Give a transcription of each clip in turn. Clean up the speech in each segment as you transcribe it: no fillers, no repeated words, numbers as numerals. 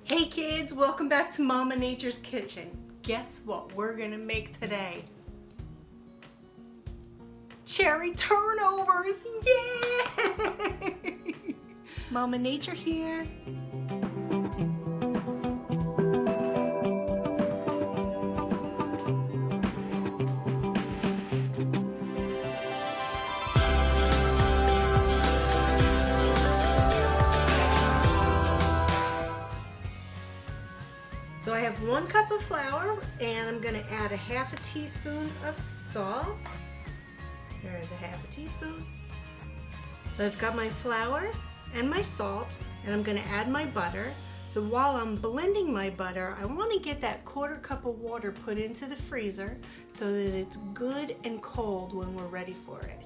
Hey kids, welcome back to Mama Nature's Kitchen. Guess what we're gonna make today? Cherry turnovers, yay! Mama Nature here. So I have 1 cup of flour and I'm going to add a half a teaspoon of salt. There is a half a teaspoon. So I've got my flour and my salt and I'm going to add my butter. So while I'm blending my butter, I want to get that 1/4 cup of water put into the freezer so that it's good and cold when we're ready for it.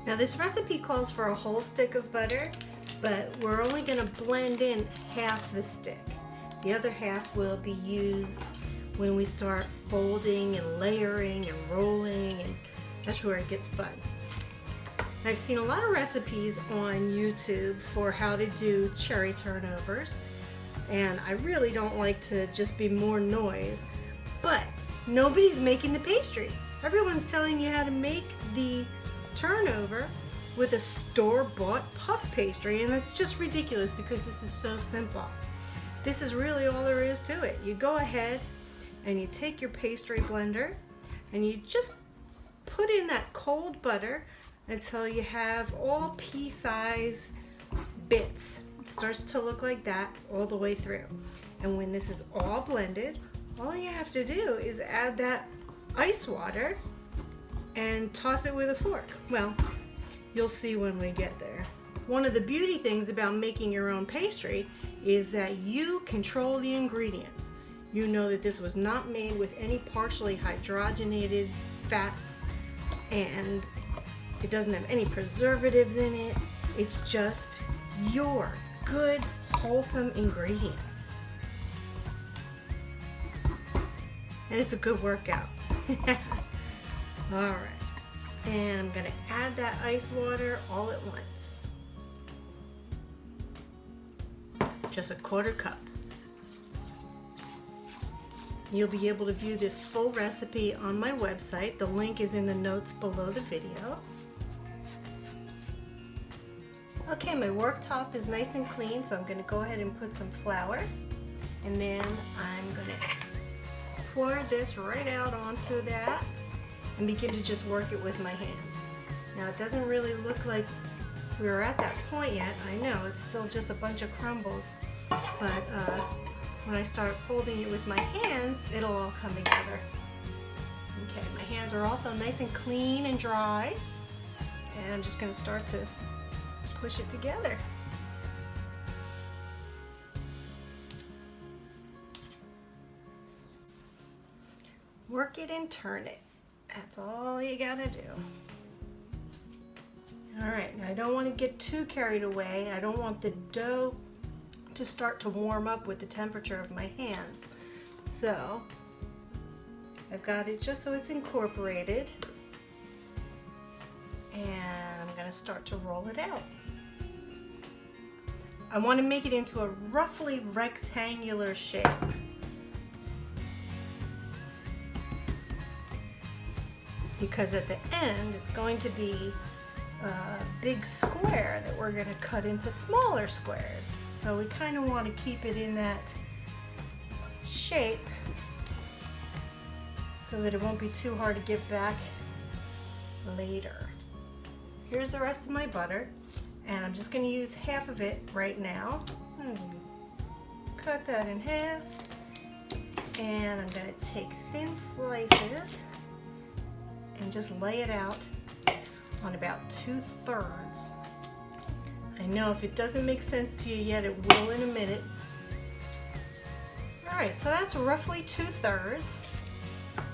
Now this recipe calls for a whole stick of butter, but we're only going to blend in half the stick. The other half will be used when we start folding and layering and rolling, and that's where it gets fun. I've seen a lot of recipes on YouTube for how to do cherry turnovers, and I really don't like to just be more noise, but nobody's making the pastry. Everyone's telling you how to make the turnover with a store-bought puff pastry, and it's just ridiculous because this is so simple. This is really all there is to it. You go ahead and you take your pastry blender and you just put in that cold butter until you have all pea-size bits. It starts to look like that all the way through. And when this is all blended, all you have to do is add that ice water and toss it with a fork. Well, you'll see when we get there. One of the beauty things about making your own pastry is that you control the ingredients. You know that this was not made with any partially hydrogenated fats, and it doesn't have any preservatives in it. It's just your good, wholesome ingredients. And it's a good workout. All right. And I'm going to add that ice water all at once. Just a 1/4 cup. You'll be able to view this full recipe on my website. The link is in the notes below the video. Okay, my worktop is nice and clean, so I'm going to go ahead and put some flour. And then I'm going to pour this right out onto that and begin to just work it with my hands. Now it doesn't really look like we're at that point yet. I know it's still just a bunch of crumbles, but when I start folding it with my hands, it'll all come together. Okay, my hands are also nice and clean and dry, and I'm just going to start to push it together. Work it and turn it. That's all you gotta do. All right, now I don't want to get too carried away. I don't want the dough to start to warm up with the temperature of my hands. So I've got it just so it's incorporated, and I'm gonna start to roll it out. I want to make it into a roughly rectangular shape. Because at the end it's going to be a big square that we're going to cut into smaller squares. So we kind of want to keep it in that shape so that it won't be too hard to get back later. Here's the rest of my butter, and I'm just going to use half of it right now. Cut that in half, and I'm going to take thin slices and just lay it out on about 2/3. I know if it doesn't make sense to you yet, it will in a minute. All right, so that's roughly 2/3.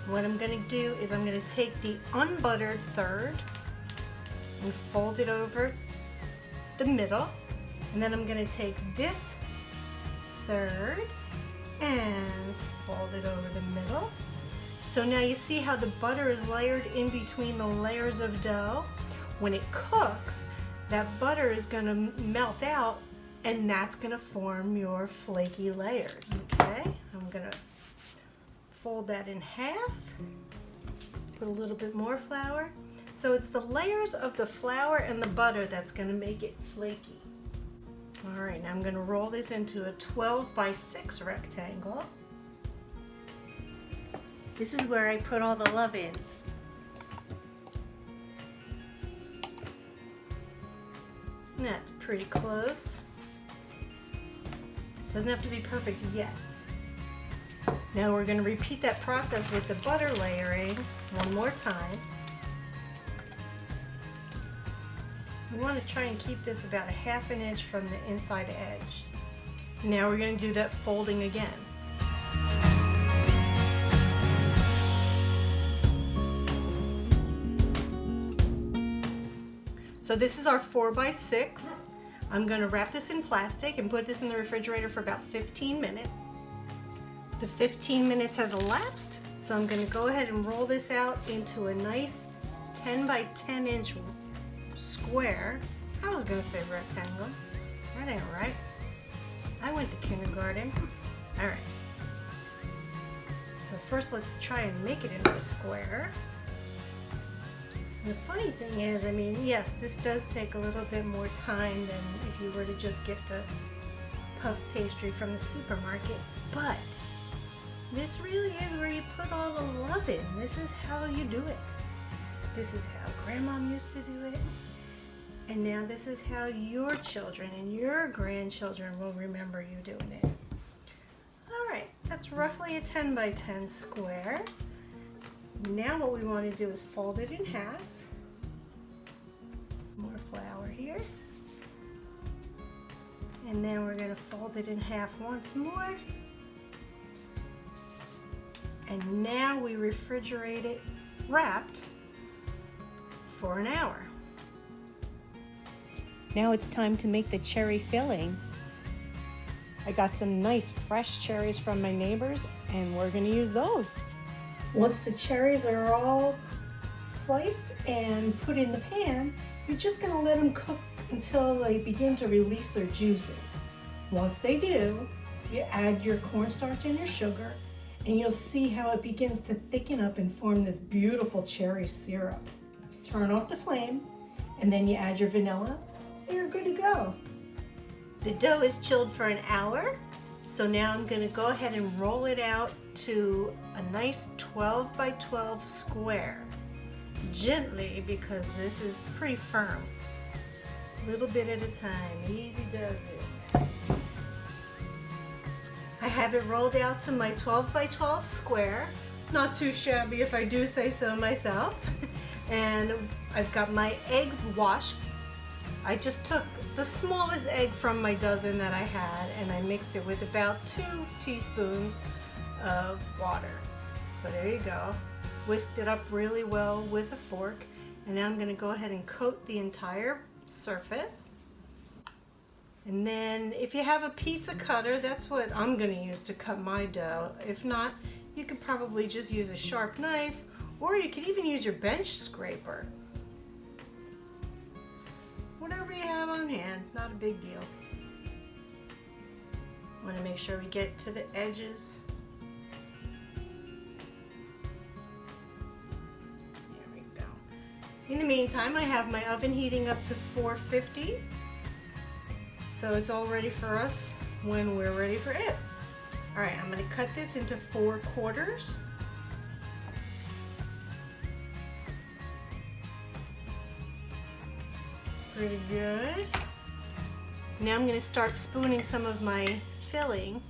What I'm gonna do is I'm gonna take the unbuttered third and fold it over the middle, and then I'm gonna take this third and fold it over the middle. So now you see how the butter is layered in between the layers of dough? When it cooks, that butter is going to melt out and that's gonna form your flaky layers, okay? I'm gonna fold that in half, put a little bit more flour. So it's the layers of the flour and the butter that's gonna make it flaky. All right, now I'm gonna roll this into a 12 by 6 rectangle. This is where I put all the love in. That's pretty close. Doesn't have to be perfect yet. Now we're going to repeat that process with the butter layering one more time. We want to try and keep this about 1/2 inch from the inside edge. Now we're going to do that folding again. So this is our 4 by 6. I'm going to wrap this in plastic and put this in the refrigerator for about 15 minutes. The 15 minutes has elapsed, so I'm going to go ahead and roll this out into a nice 10 by 10 inch square. I was going to say rectangle. That ain't right. I went to kindergarten. All right. So first let's try and make it into a square. The funny thing is, I mean, yes, this does take a little bit more time than if you were to just get the puff pastry from the supermarket, but this really is where you put all the love in. This is how you do it. This is how Grandma used to do it. And now this is how your children and your grandchildren will remember you doing it. All right, that's roughly a 10 by 10 square. Now what we want to do is fold it in half. More flour here. And then we're going to fold it in half once more. And now we refrigerate it wrapped for an hour. Now it's time to make the cherry filling. I got some nice fresh cherries from my neighbors, and we're going to use those. Once the cherries are all sliced and put in the pan, you're just going to let them cook until they begin to release their juices. Once they do, you add your cornstarch and your sugar, and you'll see how it begins to thicken up and form this beautiful cherry syrup. Turn off the flame, and then you add your vanilla, and you're good to go. The dough is chilled for an hour, so now I'm going to go ahead and roll it out to a nice 12 by 12 square. Gently, because this is pretty firm. A little bit at a time, easy does it. I have it rolled out to my 12 by 12 square. Not too shabby if I do say so myself. And I've got my egg wash. I just took the smallest egg from my dozen that I had, and I mixed it with about 2 teaspoons of water. So there you go. Whisked it up really well with a fork, and now I'm going to go ahead and coat the entire surface. And then if you have a pizza cutter, that's what I'm going to use to cut my dough. If not, you could probably just use a sharp knife, or you could even use your bench scraper. Whatever you have on hand, not a big deal. Want to make sure we get to the edges. There we go. In the meantime, I have my oven heating up to 450. So it's all ready for us when we're ready for it. All right, I'm going to cut this into 4 quarters. Pretty good. Now I'm going to start spooning some of my filling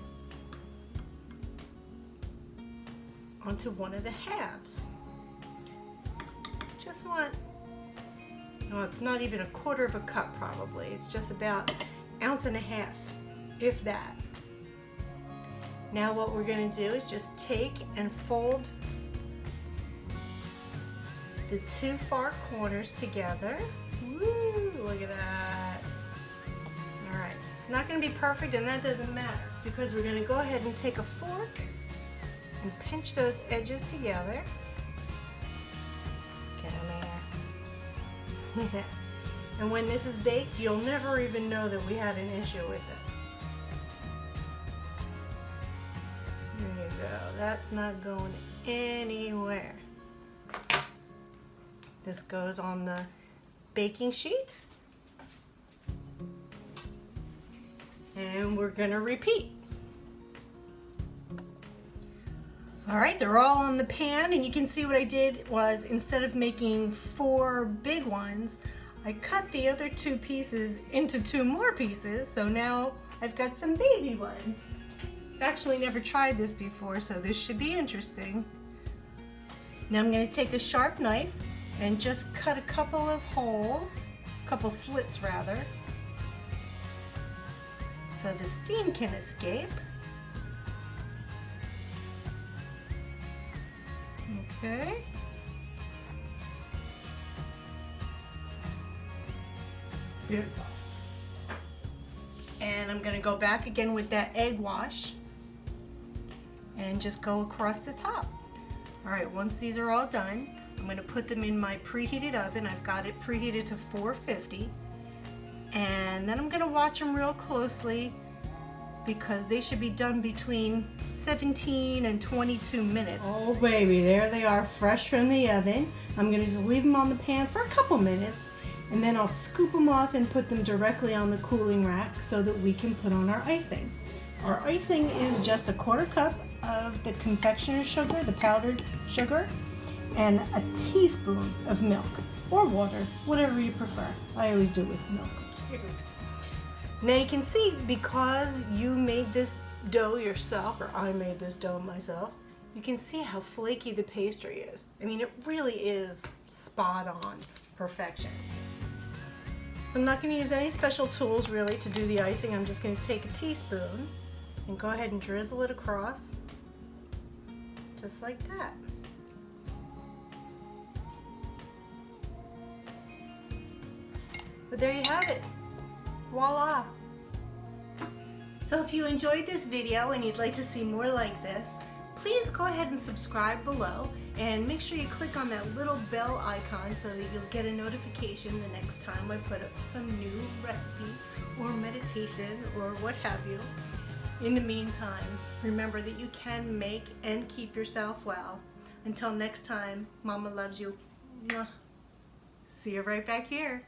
onto one of the halves. Just want, oh, it's not even a quarter of a cup probably. It's just about 1.5 ounces, if that. Now what we're going to do is just take and fold the 2 far corners together. Woo, look at that. All right, it's not going to be perfect, and that doesn't matter, because we're going to go ahead and take a fork and pinch those edges together. Get them there. And when this is baked, you'll never even know that we had an issue with it. There you go. That's not going anywhere. This goes on the baking sheet. And we're gonna repeat. All right, they're all on the pan, and you can see what I did was, instead of making 4 big ones, I cut the other 2 pieces into 2 more pieces, so now I've got some baby ones. I've actually never tried this before, so this should be interesting. Now I'm gonna take a sharp knife and just cut a couple of holes, a couple slits rather, so the steam can escape. Okay. Beautiful. And I'm going to go back again with that egg wash and just go across the top. All right, once these are all done, I'm going to put them in my preheated oven. I've got it preheated to 450. And then I'm going to watch them real closely because they should be done between 17 and 22 minutes. Oh baby, there they are, fresh from the oven. I'm gonna just leave them on the pan for a couple minutes, and then I'll scoop them off and put them directly on the cooling rack so that we can put on our icing. Our icing is just a 1/4 cup of the confectioner's sugar, the powdered sugar, and a teaspoon of milk or water, whatever you prefer. I always do it with milk. Now you can see, because you made this dough yourself, or I made this dough myself, you can see how flaky the pastry is. I mean, it really is spot on perfection. So I'm not going to use any special tools really to do the icing. I'm just going to take a teaspoon and go ahead and drizzle it across, just like that. But there you have it. Voila! So if you enjoyed this video and you'd like to see more like this, please go ahead and subscribe below, and make sure you click on that little bell icon so that you'll get a notification the next time I put up some new recipe or meditation or what have you. In the meantime, remember that you can make and keep yourself well. Until next time, Mama loves you. Mwah. See you right back here.